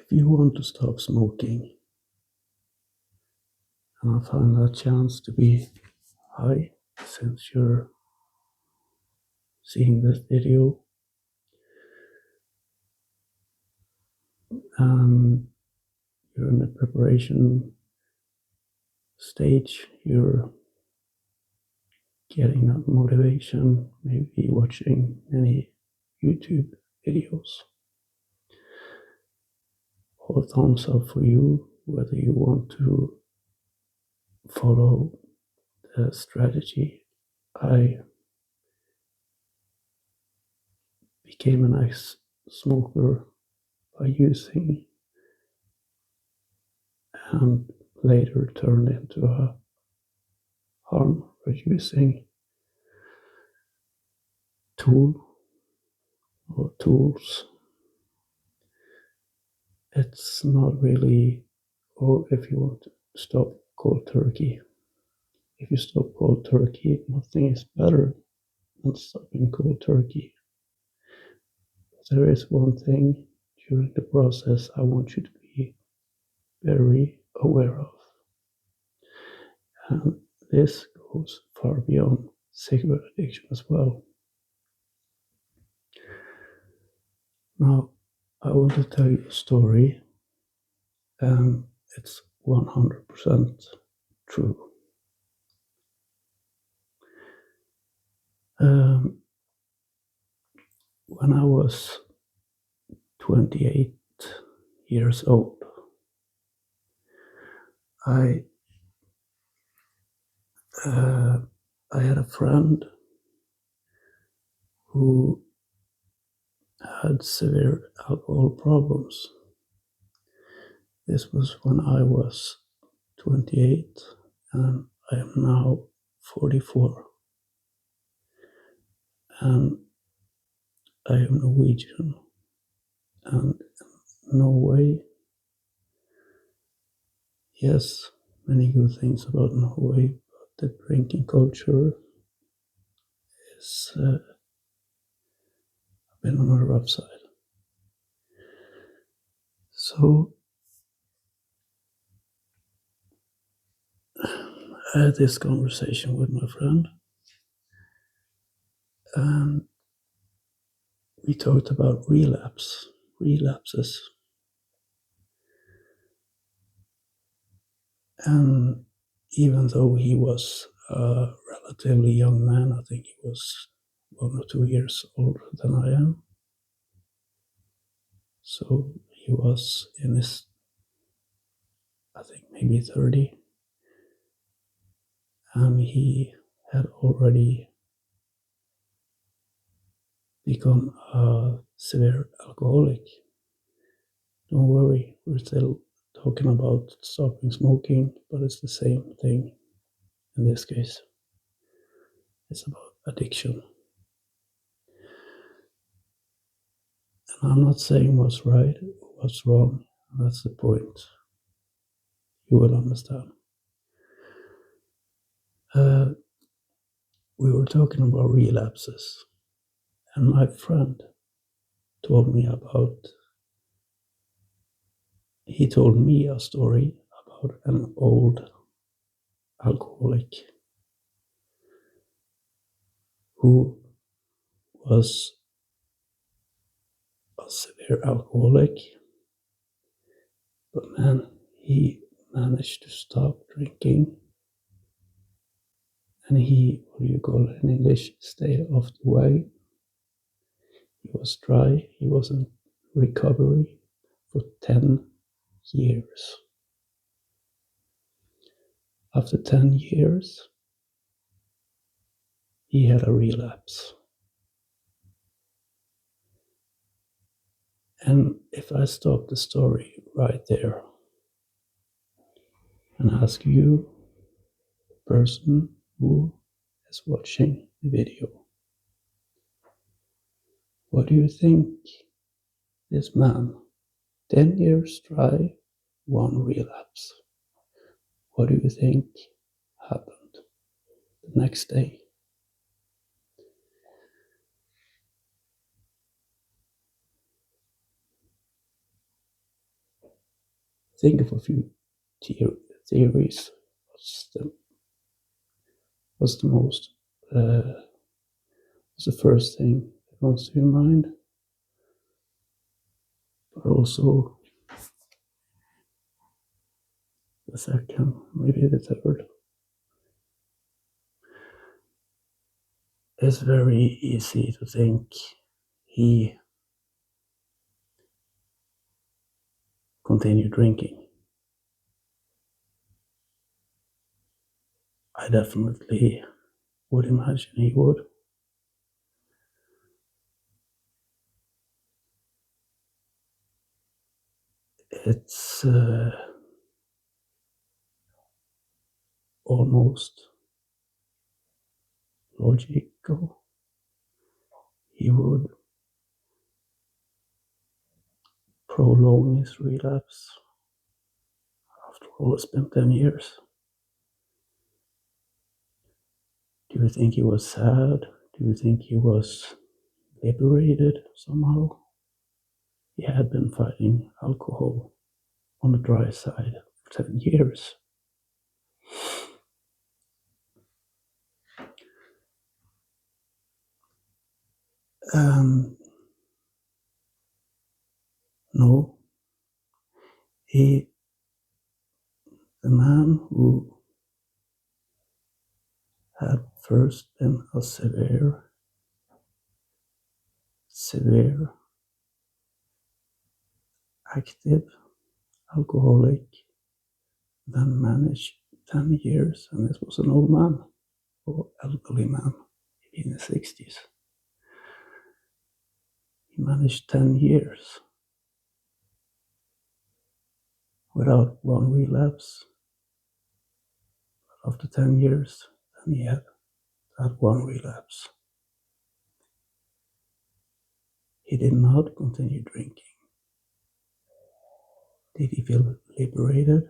If you want to stop smoking, and I find that chance to be high since you're seeing this video, and you're in the preparation stage, you're getting that motivation, maybe watching many YouTube videos. All thumbs up for you, whether you want to follow the strategy. I became an ex-smoker by using and later turned into a harm-reducing tool or tools. It's not really, or if you want to stop cold turkey. If you stop cold turkey, nothing is better than stopping cold turkey. But there is one thing during the process I want you to be very aware of. And this goes far beyond cigarette addiction as well. Now, I want to tell you a story, and it's 100% true. When I was 28 years old, I had a friend who had severe alcohol problems. This was when I was 28 and I am now 44. And I am Norwegian, and in Norway, yes, many good things about Norway, but the drinking culture is a bit on the rough side. So I had this conversation with my friend, and we talked about relapses. And even though he was a relatively young man, I think he was 1 or 2 years older than I am. So he was in his, I think, maybe 30. And he had already become a severe alcoholic. Don't worry, we're still talking about stopping smoking, but it's the same thing in this case. It's about addiction. And I'm not saying what's right or what's wrong. That's the point. You will understand. We were talking about relapses, and my friend told me he told me a story about an old alcoholic who was a severe alcoholic, but man, he managed to stop drinking, and he, what do you call it in English, stayed off the way. He was dry, he was in recovery for 10 years. After 10 years, he had a relapse. And if I stop the story right there and ask you, the person who is watching the video, what do you think this man, 10 years dry, 1 relapse, what do you think happened the next day? think of a few theories. What's the most? What's the first thing that comes to your mind? But also the second, maybe the third. It's very easy to think he continued drinking. I definitely would imagine he would. It's almost logical. He would prolong his relapse. After all, it's been 10 years. Do you think he was sad? Do you think he was liberated somehow? He had been fighting alcohol on the dry side for 10 years. No, the man who had first been a severe, active alcoholic, then managed 10 years, and this was an old man, or elderly man, in his 60s. He managed 10 years without one relapse. After 10 years, then he had that one relapse. He did not continue drinking. Did he feel liberated?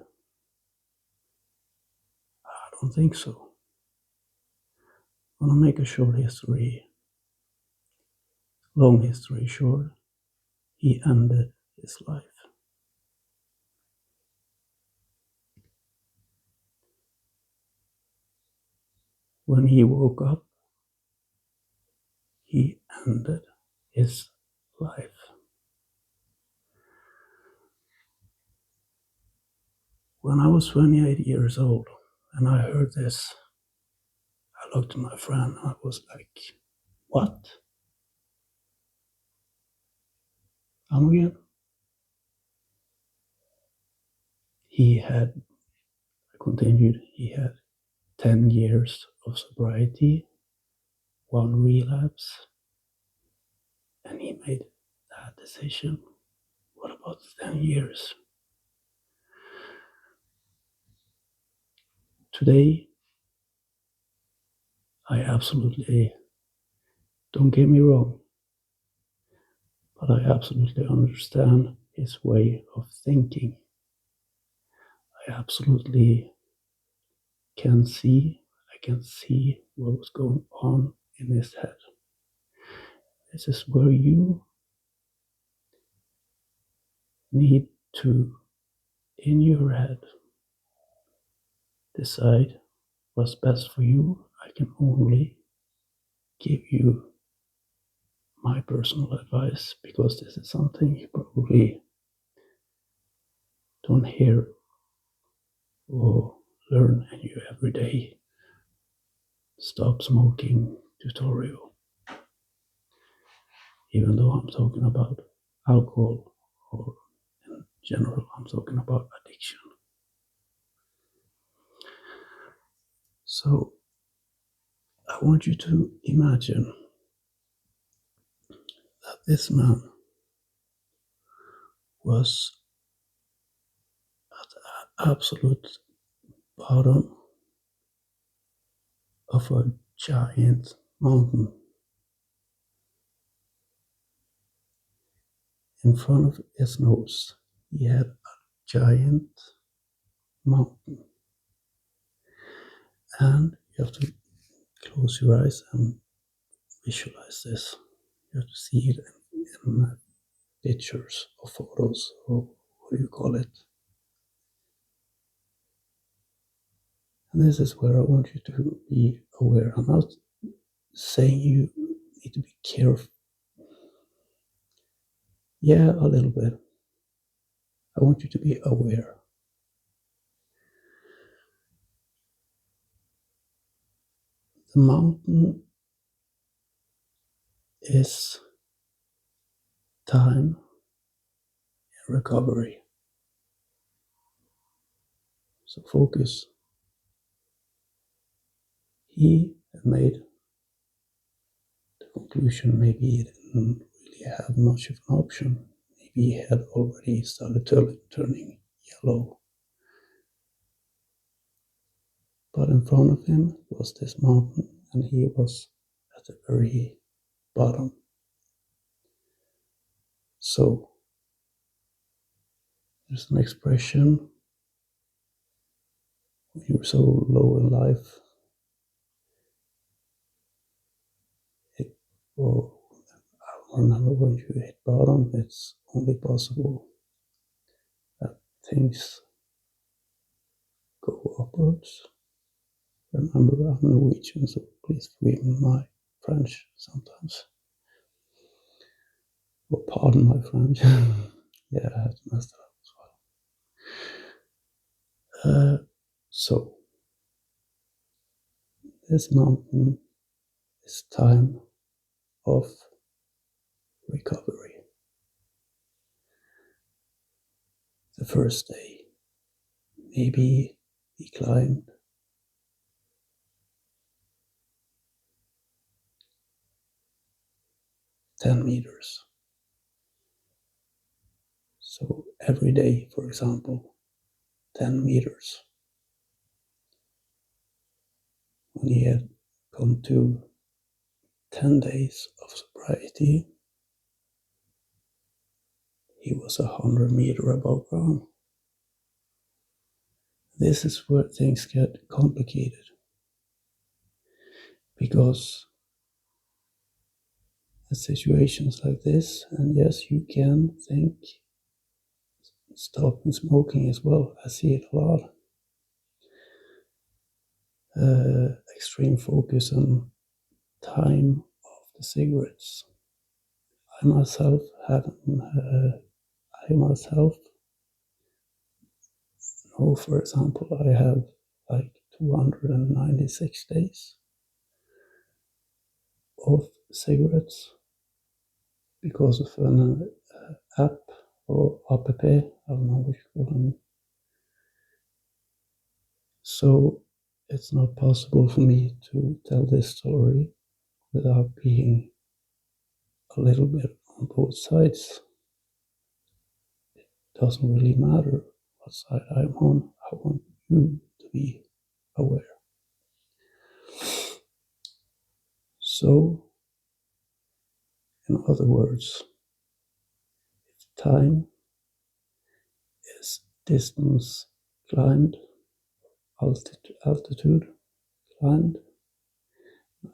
I don't think so. I'm gonna make a long history short. He ended his life. When he woke up, he ended his life. When I was 28 years old and I heard this, I looked at my friend and I was like, what? Come again? He had continued, he had 10 years of sobriety, one relapse, and he made that decision. What about 10 years? Today, I absolutely, don't get me wrong, but I absolutely understand his way of thinking. I absolutely I can see what was going on in his head. This is where you need to, in your head, decide what's best for you. I can only give you my personal advice because this is something you probably don't hear or learn in your everyday stop smoking tutorial. Even though I'm talking about alcohol or in general, I'm talking about addiction. So I want you to imagine that this man was at the absolute bottom of a giant mountain. In front of his nose, he had a giant mountain. And you have to close your eyes and visualize this. You have to see it in pictures or photos, or what do you call it? And this is where I want you to be aware. I'm not saying you need to be careful. Yeah, a little bit. I want you to be aware. The mountain is time and recovery. So focus. He made the conclusion maybe he didn't really have much of an option. Maybe he had already started turning yellow. But in front of him was this mountain, and he was at the very bottom. So there's an expression when you're so low in life, or I don't remember when you hit bottom, it's only possible that things go upwards. Remember, I'm Norwegian, so please forgive my French sometimes. Or pardon my French. Yeah, I have to mess that up as well. So, this mountain is time of recovery. The first day, maybe he climbed 10 meters. So every day, for example, 10 meters. When he had come to 10 days of sobriety, he was 100 meters above ground. This is where things get complicated, because in situations like this, and yes, you can think stopping smoking as well. I see it a lot. Extreme focus on time of the cigarettes. I myself know, for example, I have like 296 days of cigarettes because of an app or app, I don't know what you call them. So it's not possible for me to tell this story without being a little bit on both sides. It doesn't really matter what side I'm on. I want you to be aware. So, in other words, if time is distance climbed, altitude climbed,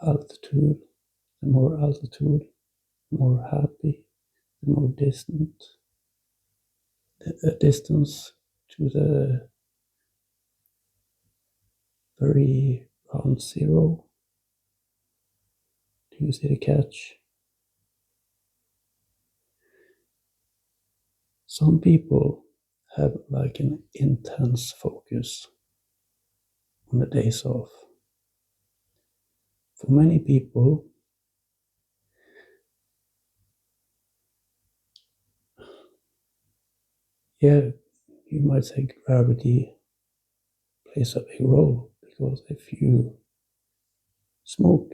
altitude, the more happy, the more distant, the distance to the very ground zero. Do you see the catch? Some people have like an intense focus on the days off. For many people, yeah, you might say gravity plays a big role, because if you smoke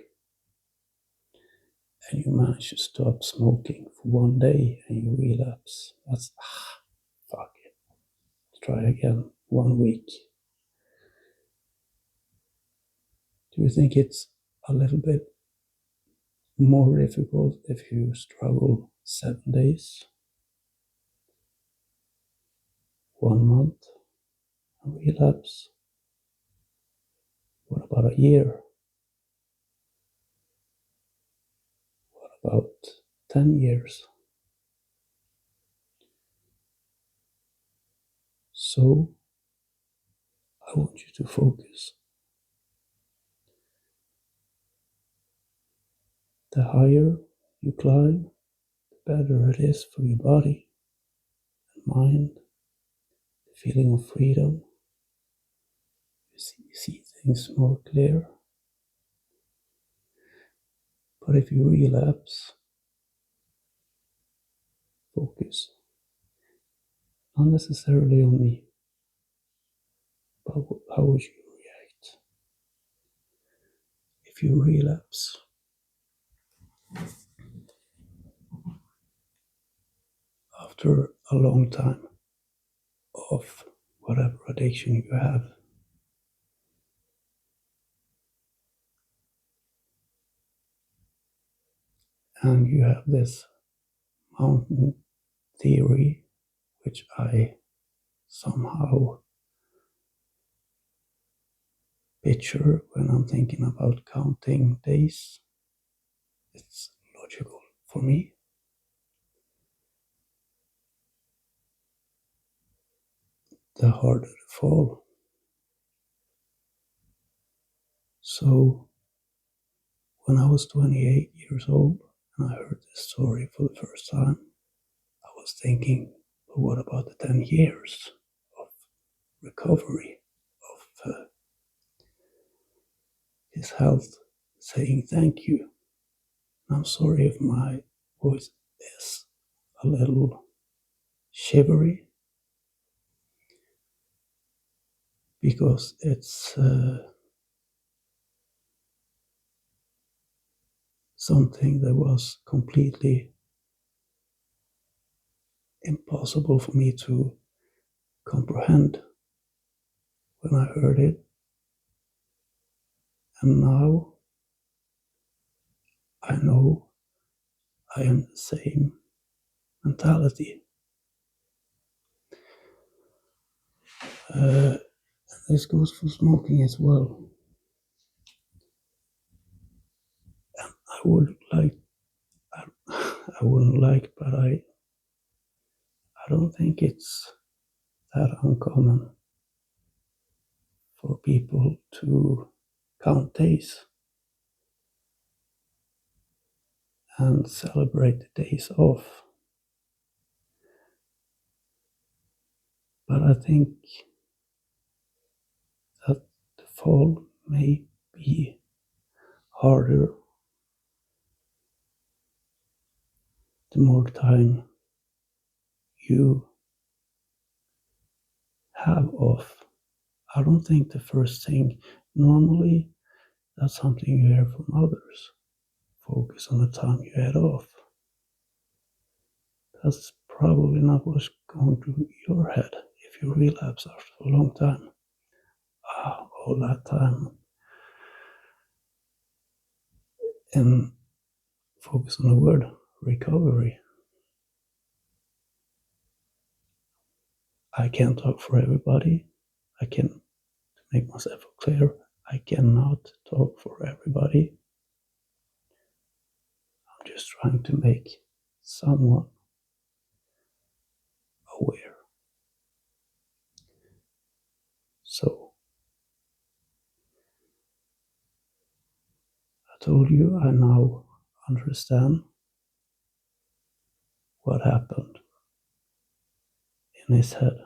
and you manage to stop smoking for one day and you relapse, that's fuck it. Let's try again 1 week. Do you think it's a little bit more difficult if you struggle 7 days, 1 month, and relapse? What about a year? What about 10 years? So I want you to focus the higher you climb, the better it is for your body and mind, the feeling of freedom. You see things more clear. But if you relapse, focus not necessarily on me, but how would you react if you relapse after a long time of whatever addiction you have? And you have this mountain theory, which I somehow picture when I'm thinking about counting days. It's logical for me. The harder the fall. So, when I was 28 years old and I heard this story for the first time, I was thinking, but what about the 10 years of recovery, of his health saying thank you? I'm sorry if my voice is a little shivery because it's something that was completely impossible for me to comprehend when I heard it. And now I know I am the same mentality. This goes for smoking as well. I would like, I, I wouldn't like, but I don't think it's that uncommon for people to count days and celebrate the days off. But I think that the fall may be harder the more time you have off. I don't think the first thing, normally that's something you hear from others. Focus on the time you had off. That's probably not what's going through your head if you relapse after a long time. All that time. And focus on the word recovery. I can't talk for everybody. I can, to make myself clear, I cannot talk for everybody. I'm just trying to make someone aware. So, I told you I now understand what happened in his head.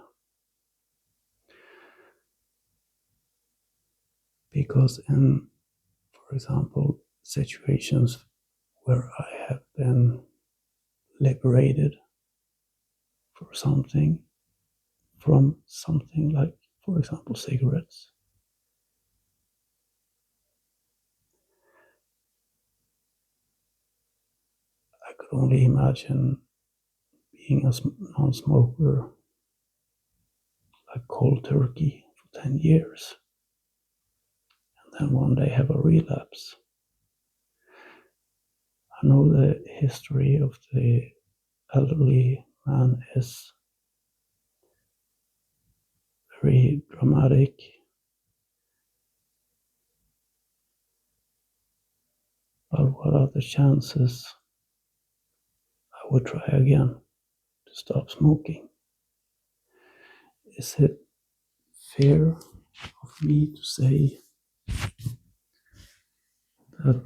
Because in, for example, situations where I have been liberated for something, from something like, for example, cigarettes, I could only imagine being a non-smoker, like cold turkey for 10 years, and then one day have a relapse. I know the history of the elderly man is very dramatic, but what are the chances I would try again to stop smoking? Is it fair of me to say that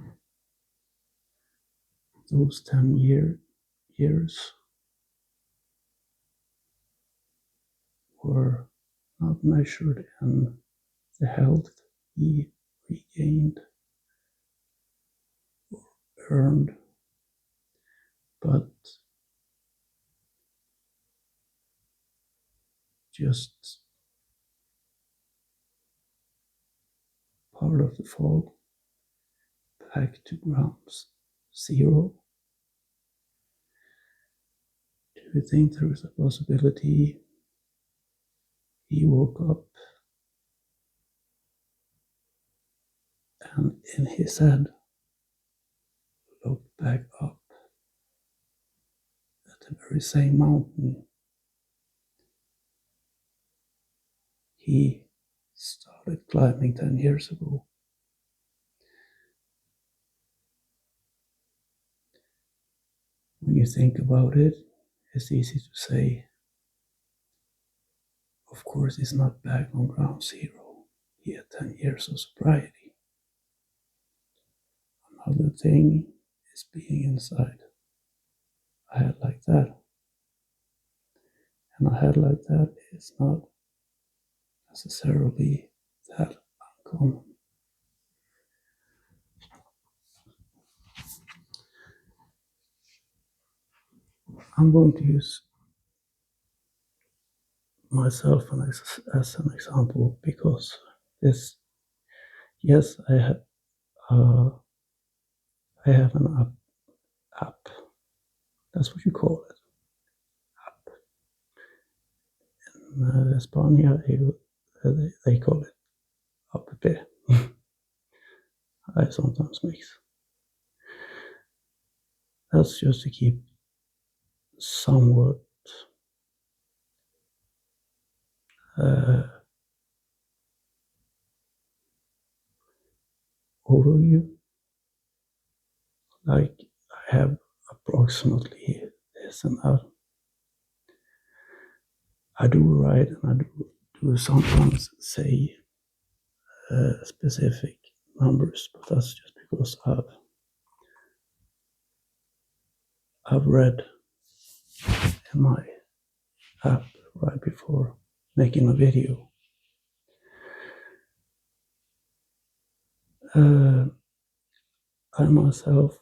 those 10 years were not measured in the health he regained or earned, but just part of the fall back to ground zero. Do you think there is a possibility he woke up and in his head looked back up at the very same mountain he started climbing 10 years ago? When you think about it, it's easy to say, of course, he's not back on ground zero. He had 10 years of sobriety. Another thing is being inside a head like that. And a head like that is not necessarily that uncommon. I'm going to use myself as an example because this, yes, I have an app. That's what you call it. App. In España, they call it app. I sometimes mix. That's just to keep somewhat overview. Like I have approximately this and that. I do write and I do sometimes say specific numbers, but that's just because I've read in my app right before making a video. I myself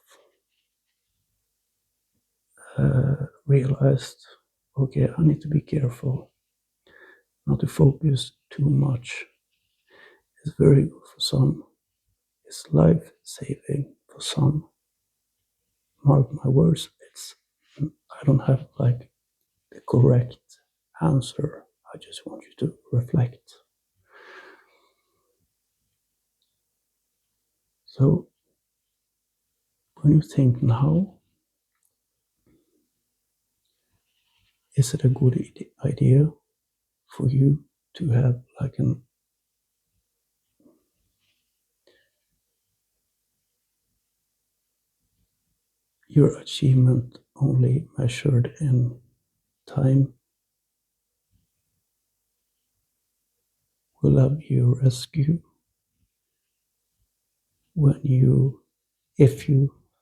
realized, okay, I need to be careful not to focus too much. It's very good for some. It's life-saving for some. Mark my words, I don't have like the correct answer. I just want you to reflect. So when you think now, is it a good idea for you to have like your achievement only measured in time? Will I be a rescue when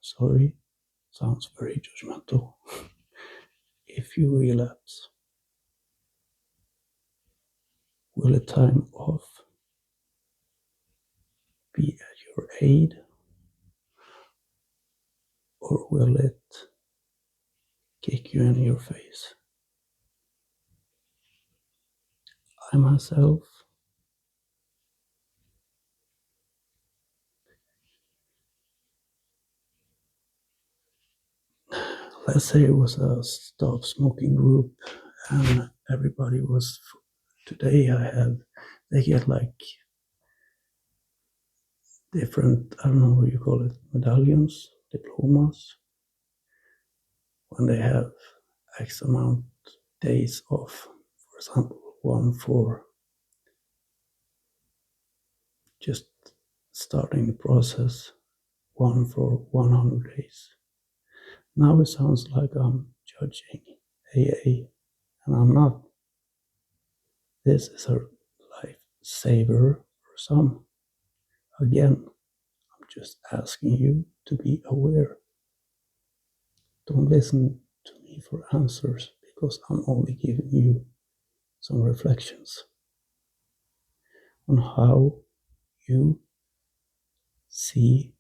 sorry, sounds very judgmental, if you relapse? Will a time off be at your aid, or will it kick you in your face? I myself, let's say it was a stop smoking group and everybody was, today they get like different, I don't know what you call it, medallions, diplomas, when they have X amount days off. For example, one for just starting the process, one for 100 days. Now it sounds like I'm judging AA, and I'm not. This is a lifesaver for some. Again, I'm just asking you to be aware. don't listen to me for answers, because I'm only giving you some reflections on how you see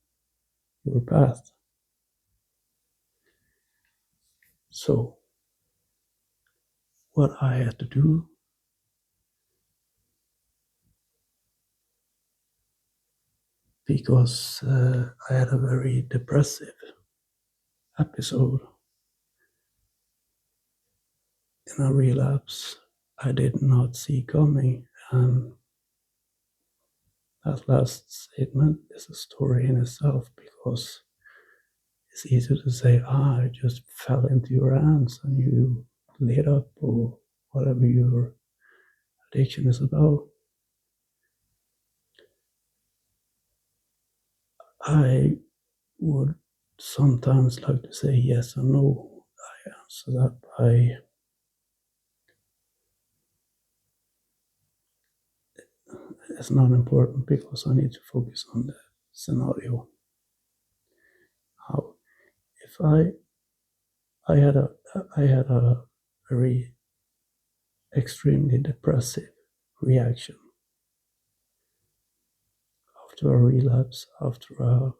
your path. So, what I had to do, because I had a very depressive episode in a relapse I did not see coming, and that last statement is a story in itself, because it's easy to say, I just fell into your hands and you lit up, or whatever your addiction is about. I would sometimes like to say yes or no. I answer that by it's not important, because I need to focus on the scenario. How if I had a very extremely depressive reaction after a relapse, after a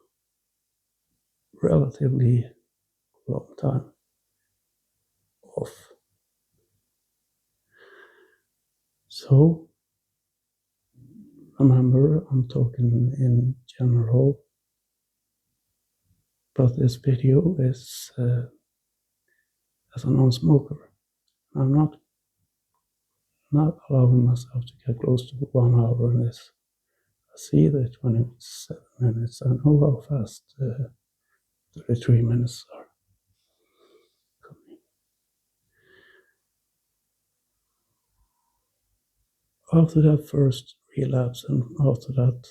relatively long time off. So remember, I'm talking in general, but this video is as a non-smoker. I'm not allowing myself to get close to 1 hour in this. I see the 27 minutes. I know how fast 33 minutes are coming. After that first relapse and after that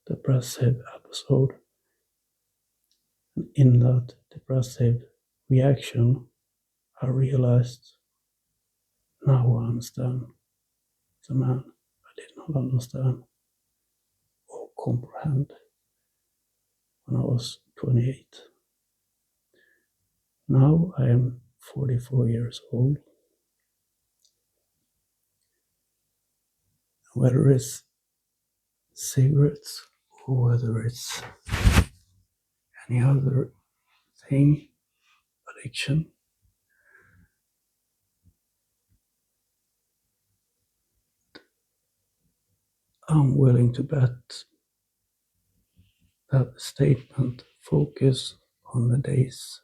depressive episode, and in that depressive reaction, I realized, now I understand the man I did not understand or comprehend when I was 28. Now I am 44 years old. Whether it's cigarettes or whether it's any other thing, addiction, I'm willing to bet that statement, focus on the days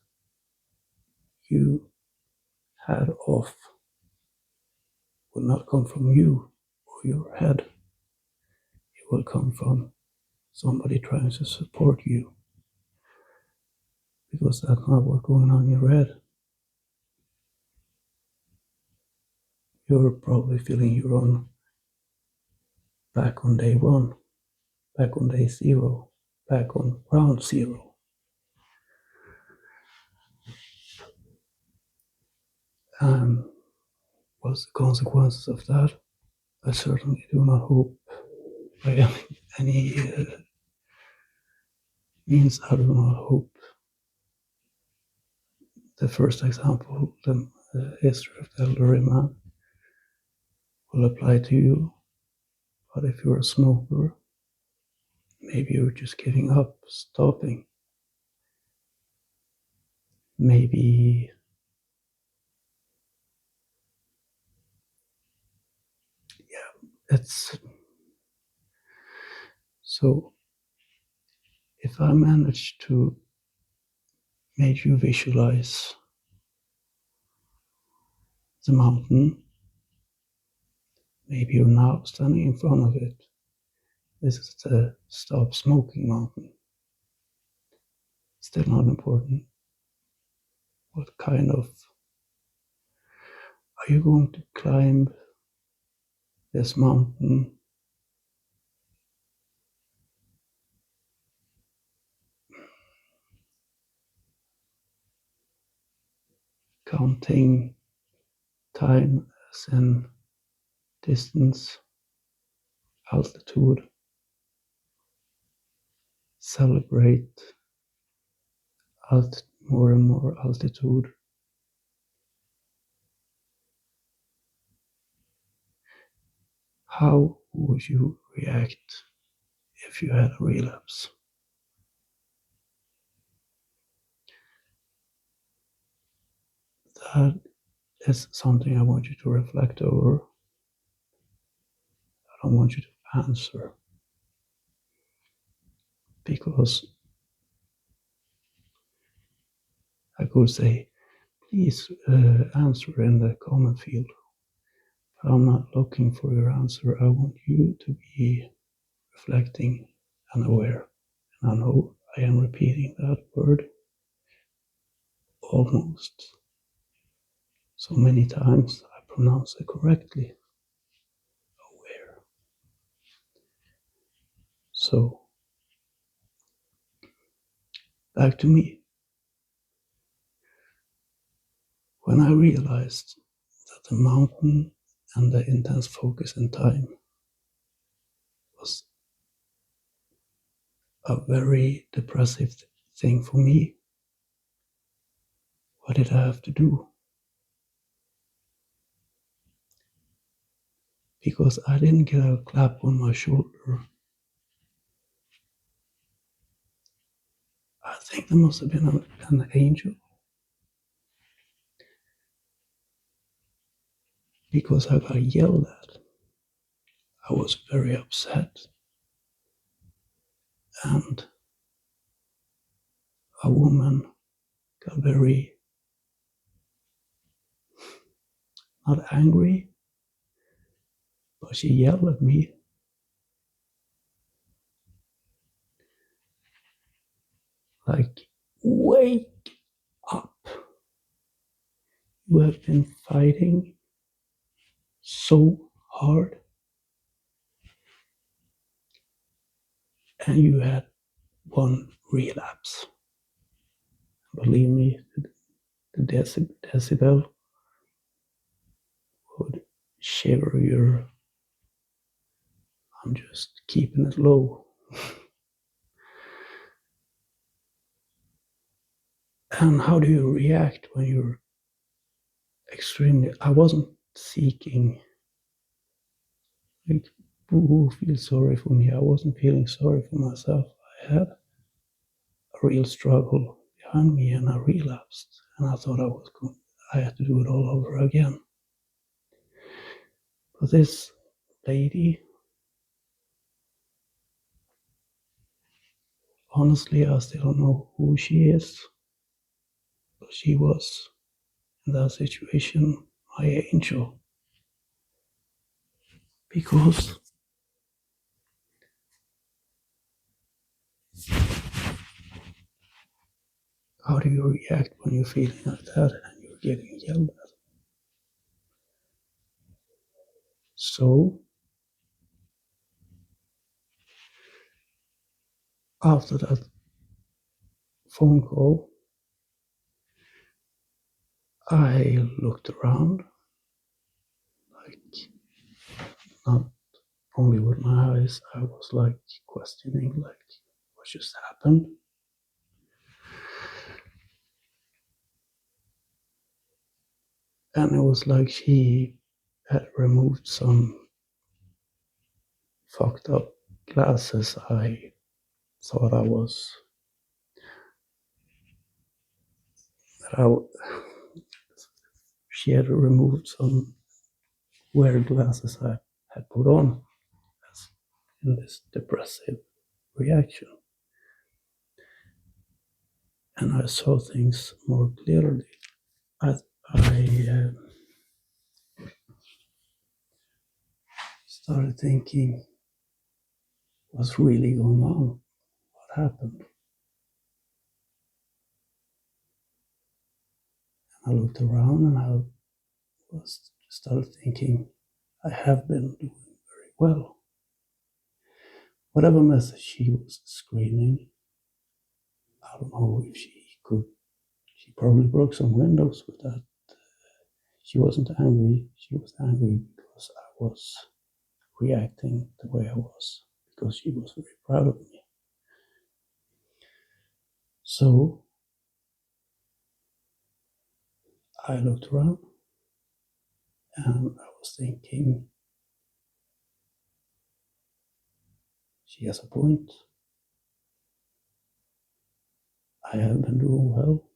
you had off, will not come from you or your head. It will come from somebody trying to support you, because that's not what's going on in your head. You're probably feeling you're on back on day one, back on day zero, back on ground zero. And what's the consequences of that? I certainly do not hope by any means. I do not hope the first example, the history of the elderly man, will apply to you. But if you're a smoker, maybe you're just giving up, stopping. Maybe it's so. If I manage to make you visualize the mountain, maybe you're now standing in front of it. This is the stop smoking mountain. Still not important. What kind of, are you going to climb this mountain counting time as in distance, altitude, celebrate more and more altitude. How would you react if you had a relapse? That is something I want you to reflect over. I don't want you to answer, because I could say, please answer in the comment field. But I'm not looking for your answer. I want you to be reflecting and aware. And I know I am repeating that word almost so many times I pronounce it correctly. Aware. So, back to me. When I realized that the mountain and the intense focus and time was a very depressive thing for me, what did I have to do? Because I didn't get a clap on my shoulder. I think there must have been an angel, because I got yelled at. I was very upset, and a woman got very, not angry, but she yelled at me like, wake up. You have been fighting so hard, and you had one relapse. Believe me, the decibel would shiver your. I'm just keeping it low. And how do you react when you're extremely. I wasn't seeking, like, boo, feel sorry for me. I wasn't feeling sorry for myself. I had a real struggle behind me, and I relapsed. And I thought I had to do it all over again. But this lady, honestly, I still don't know who she is. But she was, in that situation, my angel. Because how do you react when you're feeling like that and you're getting yelled at? So, after that phone call, I looked around, like, not only with my eyes, I was like questioning, like, what just happened? And it was like she had removed some fucked up glasses I thought I was, that I, she had removed some weird glasses I had put on as in this depressive reaction. And I saw things more clearly. I started thinking, what's really going on? What happened? And I looked around and I started thinking, I have been doing very well. Whatever message she was screaming, I don't know if she could. She probably broke some windows with that. She wasn't angry. She was angry because I was reacting the way I was, because she was very proud of me. So I looked around and I was thinking, she has a point. I have been doing well.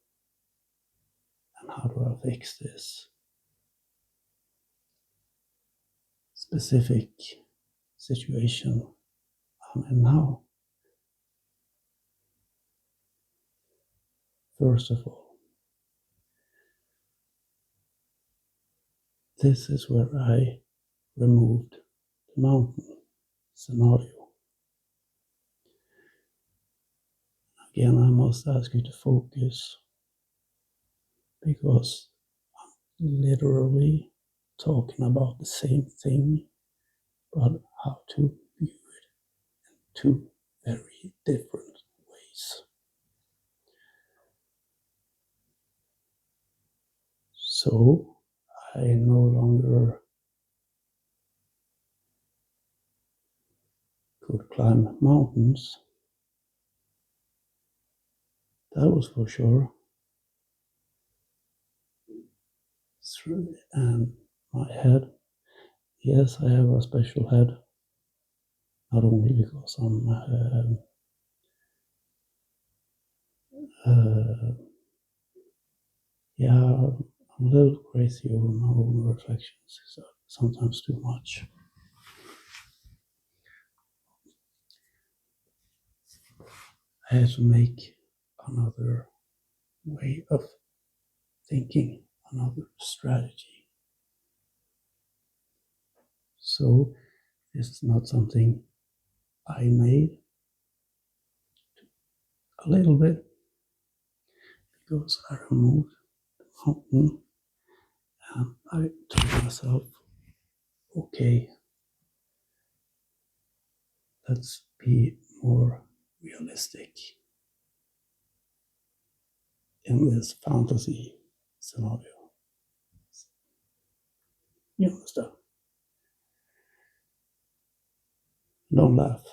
And how do I fix this specific situation I'm in now? First of all, this is where I removed the mountain scenario. Again, I must ask you to focus because I'm literally talking about the same thing, but how to view it in two very different ways. So I no longer could climb mountains. That was for sure. And my head, yes, I have a special head. Not only because I'm, yeah, I'm a little crazy over my own reflections, so sometimes too much. I had to make another way of thinking, another strategy. So this is not something I made a little bit because I removed the mountain and I told myself, okay, let's be more realistic in this fantasy scenario. You understand? Don't laugh.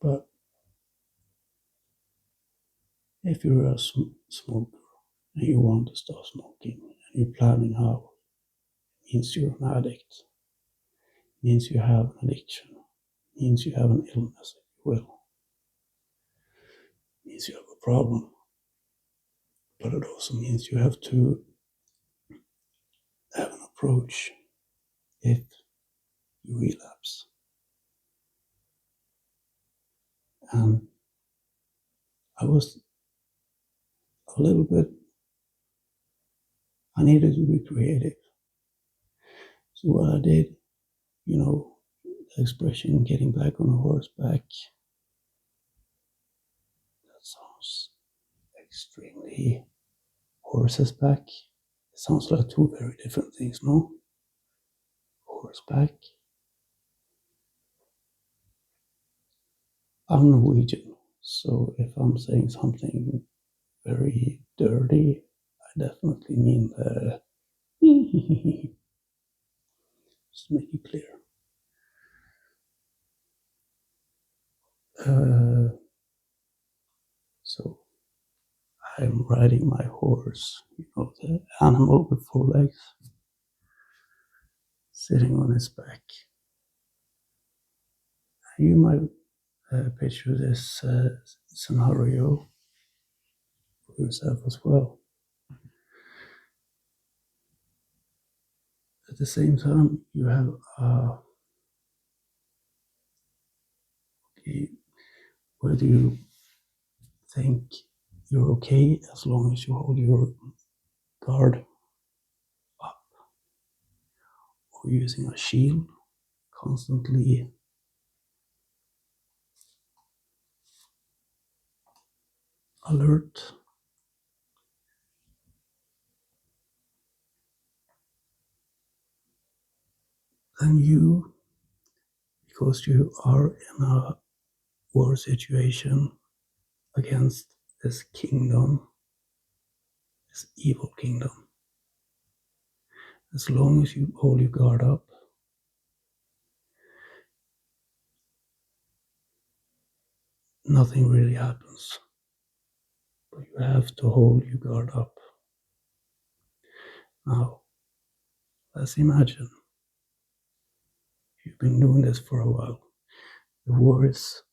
But if you're a smoker and you want to stop smoking and you're planning how, it means you're an addict, it means you have an addiction, it means you have an illness, if you will, it means you have a problem. But it also means you have to have an approach if you relapse. And I was a little bit, I needed to be creative. So what I did, you know, the expression getting back on a horseback, that sounds extremely horse's back. It sounds like two very different things, no? Horseback. I'm Norwegian, so if I'm saying something very dirty, I definitely mean the just to make it clear. So I'm riding my horse, you know, the animal with four legs, sitting on his back. You might picture this scenario for yourself as well. At the same time, you have whether you think you're okay as long as you hold your guard up or using a shield constantly alert, then you, because you are in a war situation against this kingdom, this evil kingdom, as long as you hold your guard up, nothing really happens. You have to hold your guard up. Now, let's imagine you've been doing this for a while. The war is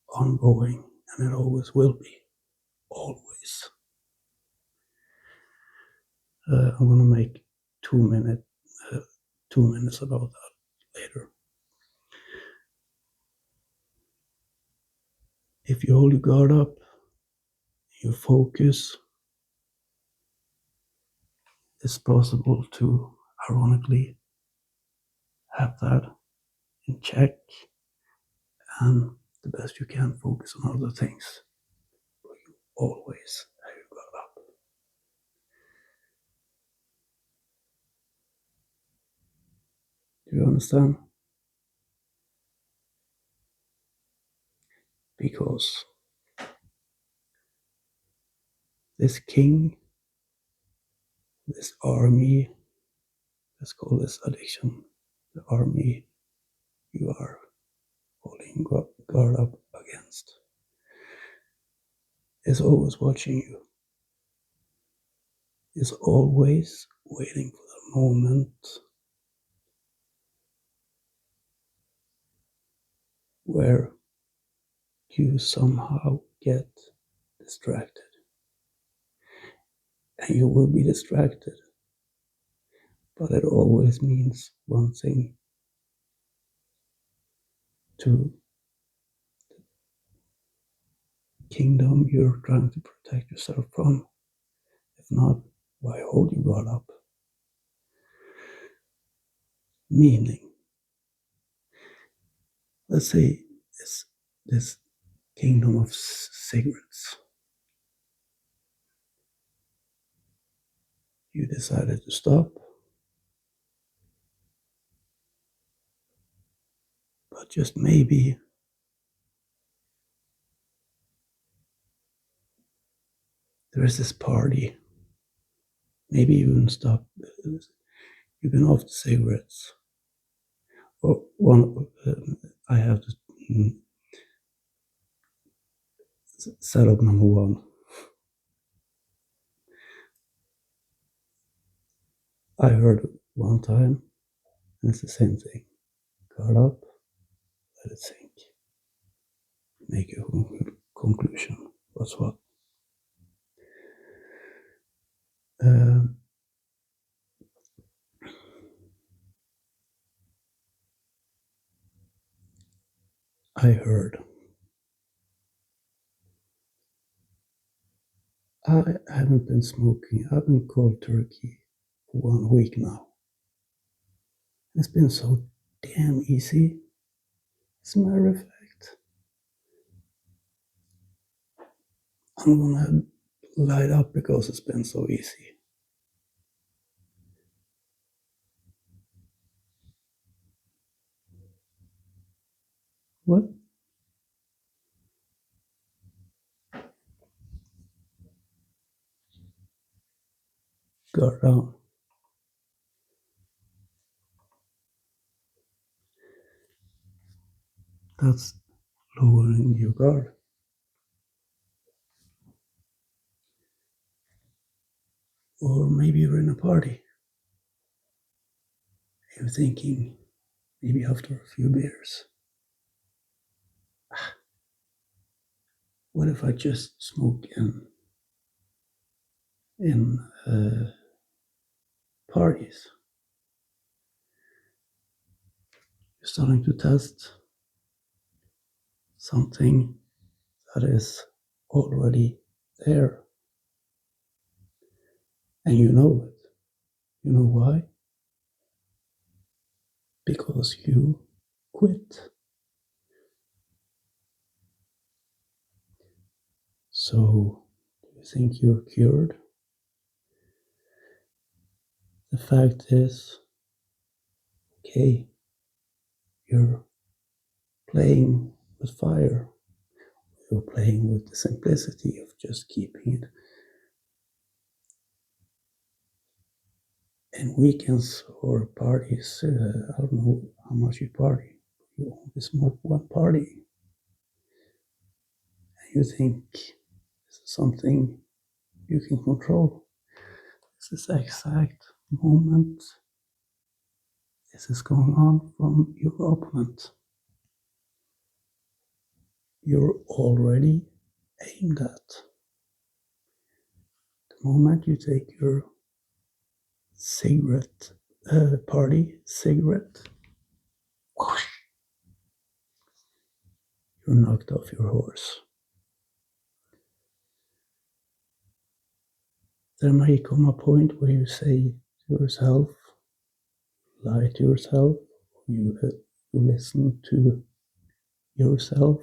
ongoing, and it always will be. Always. I'm gonna make 2 minute, 2 minutes about that later. If you hold your guard up, you focus, it's possible to, ironically, have that in check, and the best you can focus on other things. But you always have your guard up. Do you understand? Because this king, this army, let's call this addiction, the army you are holding guard up against, is always watching you, is always waiting for the moment where you somehow get distracted. And you will be distracted, but it always means one thing: to the kingdom you're trying to protect yourself from. If not, why hold your guard up? Meaning, let's say it's this kingdom of cigarettes. You decided to stop, but just maybe there is this party. Maybe you even stop. You've been off the cigarettes. Or one, I have to setup number one. I heard it one time, and it's the same thing. Guard up, let it sink. Make your conclusion. What's what? Um, I heard. I haven't been smoking. I've been cold turkey for 1 week now. It's been so damn easy. As a matter of fact, I'm gonna light up because it's been so easy. What? Guard down. That's lowering your guard. Or maybe you're in a party. You're thinking, maybe after a few beers, what if I just smoke in parties? You're starting to test something that is already there, and you know it. You know why? Because you quit. So, do you think you're cured? The fact is, okay, you're playing with fire. You're playing with the simplicity of just keeping it. And weekends or parties, I don't know how much you party. You only smoke one party. And you think This is something you can control. This is the exact moment this is going on from your opponent. You're already aimed at. The moment you take your party cigarette, whoosh, you're knocked off your horse. There may come a point where you say to yourself, lie to yourself, you listen to yourself.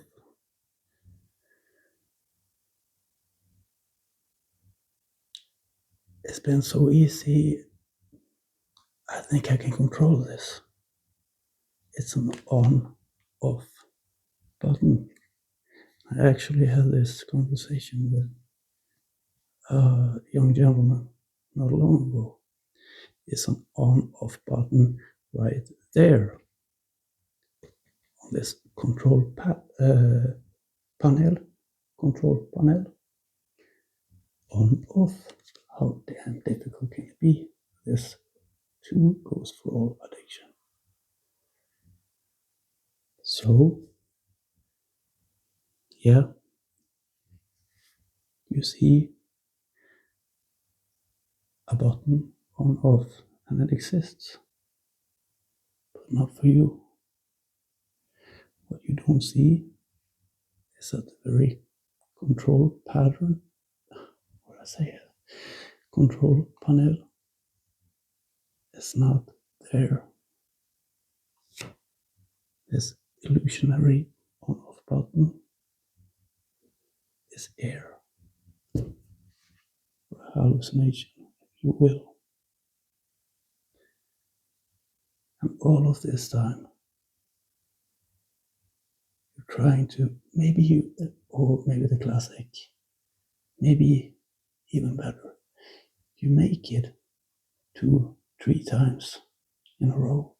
It's been so easy. I think I can control this. It's an on-off button. I actually had this conversation with a young gentleman not long ago. It's an on-off button right there on this panel. Control panel. On-off. How damn difficult can it be? This too goes for all addiction. So, yeah, you see a button on off and it exists, but not for you. What you don't see is that the very control pattern, control panel is not there. This illusionary on off button is air, or hallucination, if you will. And all of this time, you're trying to, maybe the classic, maybe even better, you make it 2-3 times in a row.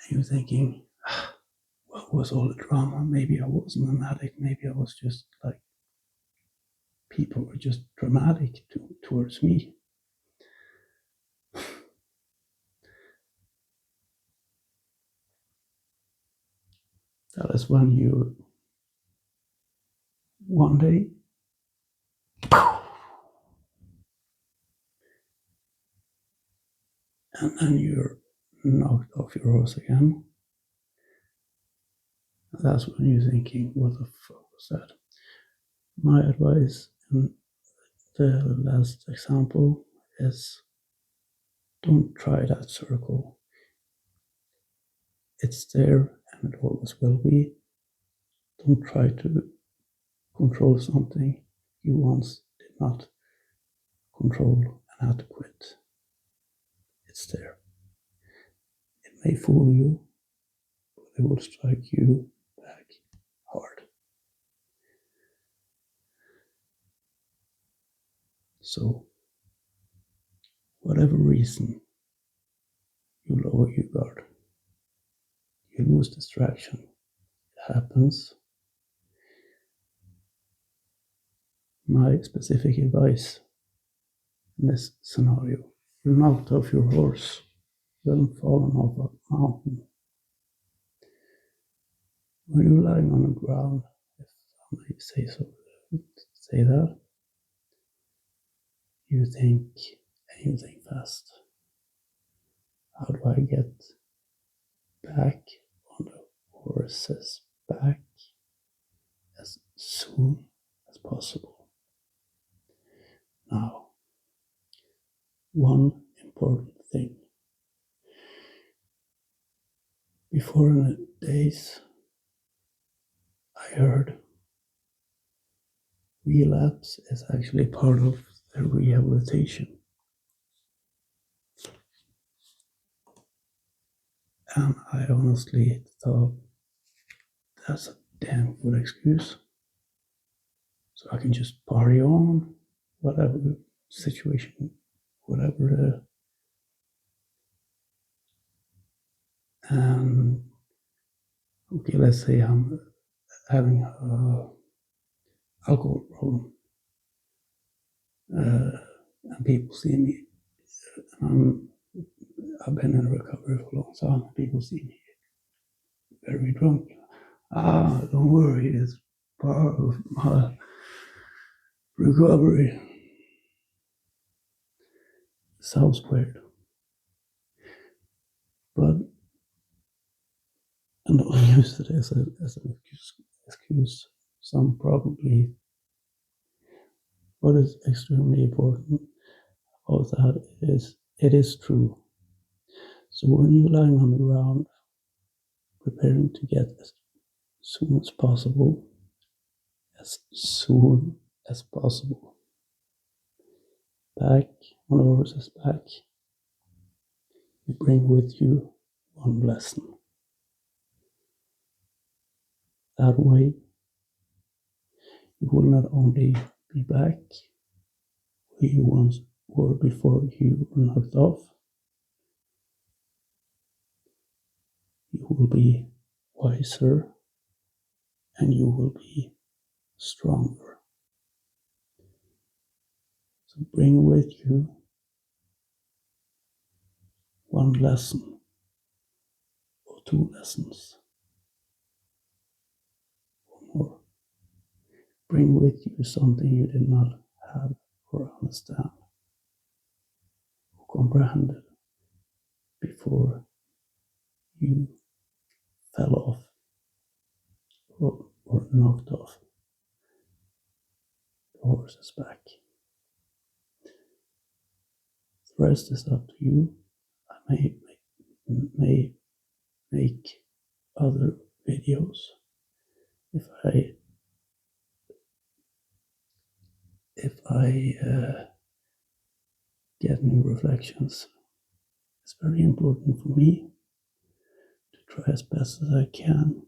And you're thinking, what was all the drama? Maybe I wasn't an addict. Maybe I was just like, people were just dramatic towards me. That is when you, one day, and then you're knocked off your horse again. That's when you're thinking, what the fuck was that? My advice in the last example is, don't try that circle. It's there and it always will be. Don't try to control something you once did not control and had to quit. It's there. It may fool you, but it will strike you back hard. So, whatever reason you lower your guard, you lose distraction. It happens. My specific advice in this scenario, you're knocked off your horse, you haven't fallen off a mountain. When you're lying on the ground, if I may say that, you think fast. How do I get back on the horse's back as soon as possible? Now, one important thing. Before in the days, I heard relapse is actually part of the rehabilitation. And I honestly thought that's a damn good excuse. So I can just party on, whatever the situation, whatever okay, let's say I'm having a alcohol problem, and people see me. I've been in recovery for a long time. And people see me very drunk. Don't worry, it's part of my recovery. Sounds weird, but and don't use it as an excuse. Some probably. What is extremely important about that is it is true. So when you're lying on the ground, preparing to get as soon as possible, back on the horse's back, you bring with you one lesson. That way, you will not only be back where you once were before you were knocked off, you will be wiser and you will be stronger. So bring with you one lesson or two lessons or more. Bring with you something you did not have or understand or comprehend before you fell off or knocked off the horse's back. The rest is up to you. I may make other videos if I get new reflections. It's very important for me to try as best as I can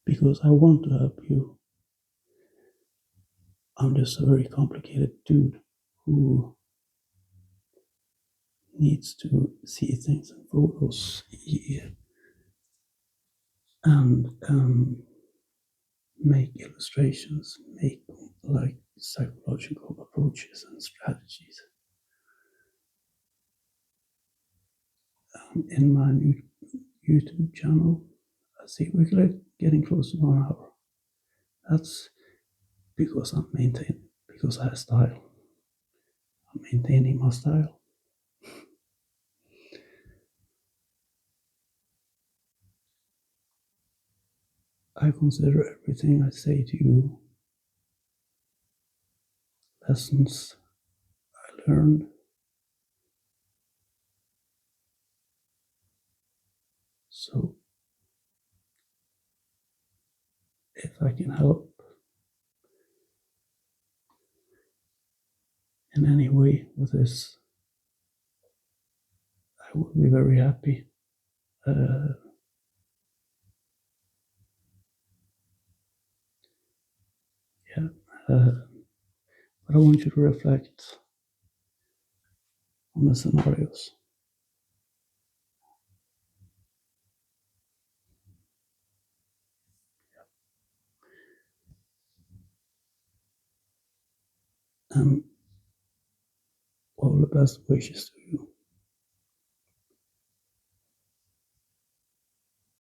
because I want to help you. I'm just a very complicated dude who needs to see things in photos and make illustrations, make like psychological approaches and strategies. In my new YouTube channel, I see we're getting close to 1 hour. That's because because I have style. I'm maintaining my style. I consider everything I say to you lessons I learned. So if I can help in any way with this, I will be very happy. Yeah, but I want you to reflect on the scenarios. And all the best wishes to you.